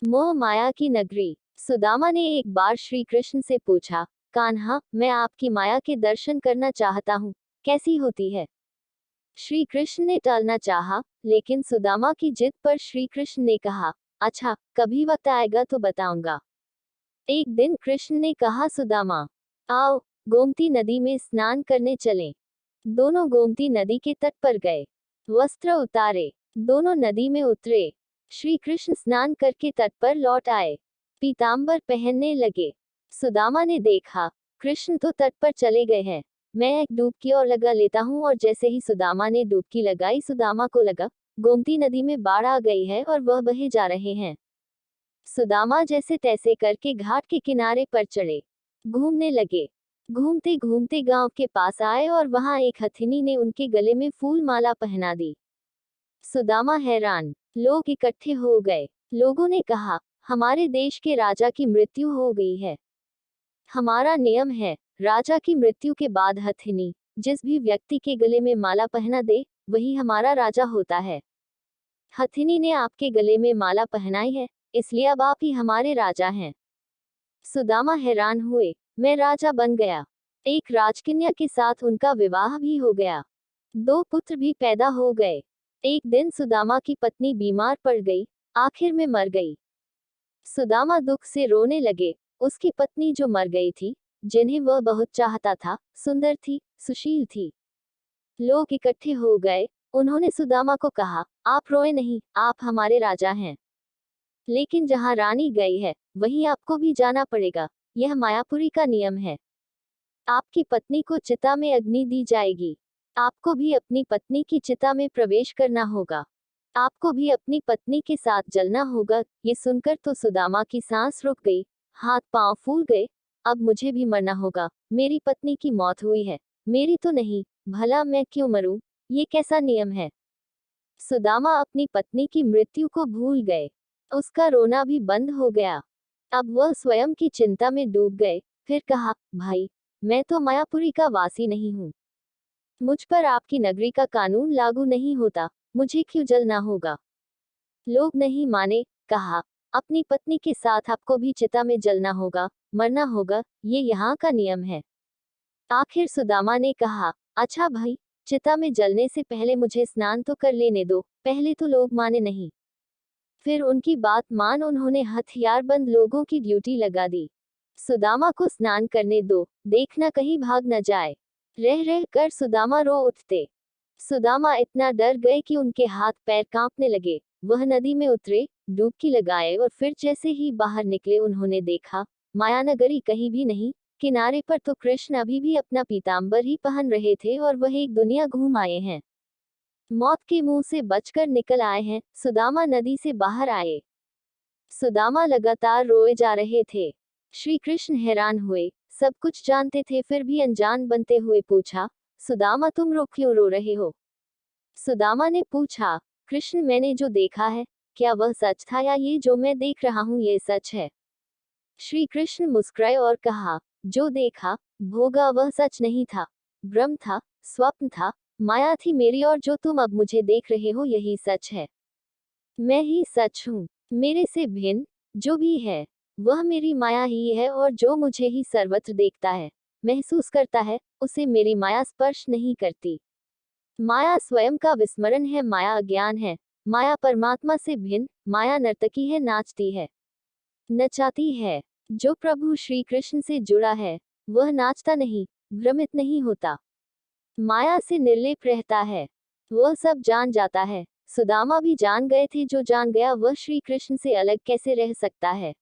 मोह माया की नगरी। सुदामा ने एक बार श्री कृष्ण से पूछा, कान्हा, मैं आपकी माया के दर्शन करना चाहता हूँ, कैसी होती है? श्री कृष्ण ने टालना चाहा, लेकिन सुदामा की जिद पर श्री कृष्ण ने कहा, अच्छा, कभी वक्त आएगा तो बताऊंगा। एक दिन कृष्ण ने कहा, सुदामा, आओ, गोमती नदी में स्नान करने चलें। दोनों गोमती नदी के तट पर गए। वस्त्र उतारे, दोनों नदी में उतरे। श्री कृष्ण स्नान करके तट पर लौट आए। पीतांबर पहनने लगे। सुदामा ने देखा, कृष्ण तो तट पर चले गए हैं। मैं एक डुबकी और लगा लेता हूँ। और जैसे ही सुदामा ने डुबकी लगाई, सुदामा को लगा गोमती नदी में बाढ़ आ गई है और वह बहे जा रहे हैं। सुदामा जैसे तैसे करके घाट के किनारे पर चढ़े, घूमने लगे। घूमते घूमते गांव के पास आए और वहां एक हथिनी ने उनके गले में फूल माला पहना दी। सुदामा हैरान। लोग इकट्ठे हो गए। लोगों ने कहा, हमारे देश के राजा की मृत्यु हो गई है। हमारा नियम है, राजा की मृत्यु के बाद हथिनी जिस भी व्यक्ति के गले में माला पहना दे, वही हमारा राजा होता है। हथिनी ने आपके गले में माला पहनाई है, इसलिए अब आप ही हमारे राजा हैं। सुदामा हैरान हुए, मैं राजा बन गया। एक राजकन्या के साथ उनका विवाह भी हो गया। 2 पुत्र भी पैदा हो गए। एक दिन सुदामा की पत्नी बीमार पड़ गई, आखिर में मर गई। सुदामा दुख से रोने लगे। उसकी पत्नी जो मर गई थी, जिन्हें वह बहुत चाहता था, सुंदर थी, सुशील थी। लोग इकट्ठे हो गए। उन्होंने सुदामा को कहा, आप रोए नहीं, आप हमारे राजा हैं। लेकिन जहाँ रानी गई है, वहीं आपको भी जाना पड़ेगा। यह मायापुरी का नियम है। आपकी पत्नी को चिता में अग्नि दी जाएगी। आपको भी अपनी पत्नी की चिता में प्रवेश करना होगा। आपको भी अपनी पत्नी के साथ जलना होगा। ये सुनकर तो सुदामा की सांस रुक गई, हाथ पांव फूल गए। अब मुझे भी मरना होगा। मेरी पत्नी की मौत हुई है, मेरी तो नहीं। भला मैं क्यों मरूं? ये कैसा नियम है? सुदामा अपनी पत्नी की मृत्यु को भूल गए। उसका रोना भी बंद हो गया। अब वह स्वयं की चिंता में डूब गए। फिर कहा, भाई, मैं तो मायापुरी का वासी नहीं हूँ। मुझ पर आपकी नगरी का कानून लागू नहीं होता। मुझे क्यों जलना होगा? लोग नहीं माने। कहा, अपनी पत्नी के साथ आपको भी चिता में जलना होगा, मरना होगा। ये यहाँ का नियम है। आखिर सुदामा ने कहा, अच्छा भाई, चिता में जलने से पहले मुझे स्नान तो कर लेने दो। पहले तो लोग माने नहीं। फिर उनकी बात मान उन्होंने हथियारबंद लोगों की ड्यूटी लगा दी। सुदामा को स्नान करने दो, देखना कहीं भाग न जाए। रह रह कर सुदामा रो उठते। सुदामा इतना डर गए कि उनके हाथ पैर कांपने लगे। वह नदी में उतरे, डुबकी लगाए और फिर जैसे ही बाहर निकले, उन्होंने देखा, मायानगरी कहीं भी नहीं। किनारे पर तो कृष्ण अभी भी अपना पीतांबर ही पहन रहे थे और वह एक दुनिया घूम आए हैं। मौत के मुंह से बचकर निकल आए हैं। सुदामा नदी से बाहर आए। सुदामा लगातार रोए जा रहे थे। श्री कृष्ण हैरान हुए। सब कुछ जानते थे फिर भी अनजान बनते हुए पूछा, सुदामा, तुम क्यों रो रहे हो? सुदामा ने पूछा, कृष्ण, मैंने जो देखा है, क्या वह सच था या ये जो मैं देख रहा हूँ ये सच है? श्री कृष्ण मुस्कुराए और कहा, जो देखा, भोगा वह सच नहीं था। भ्रम था, स्वप्न था, माया थी मेरी, और जो तुम अब मुझे देख रहे हो यही सच है। मैं ही सच हूँ। मेरे से भिन्न जो भी है, वह मेरी माया ही है, और जो मुझे ही सर्वत्र देखता है, महसूस करता है, उसे मेरी माया स्पर्श नहीं करती। माया स्वयं का विस्मरण है, माया अज्ञान है। माया परमात्मा से भिन्न, माया नर्तकी है, नाचती है, नचाती है। जो प्रभु श्री कृष्ण से जुड़ा है, वह नाचता नहीं, भ्रमित नहीं होता, माया से निर्लेप रहता है। वह सब जान जाता है। सुदामा भी जान गए थे, जो जान गया वह श्री कृष्ण से अलग कैसे रह सकता है।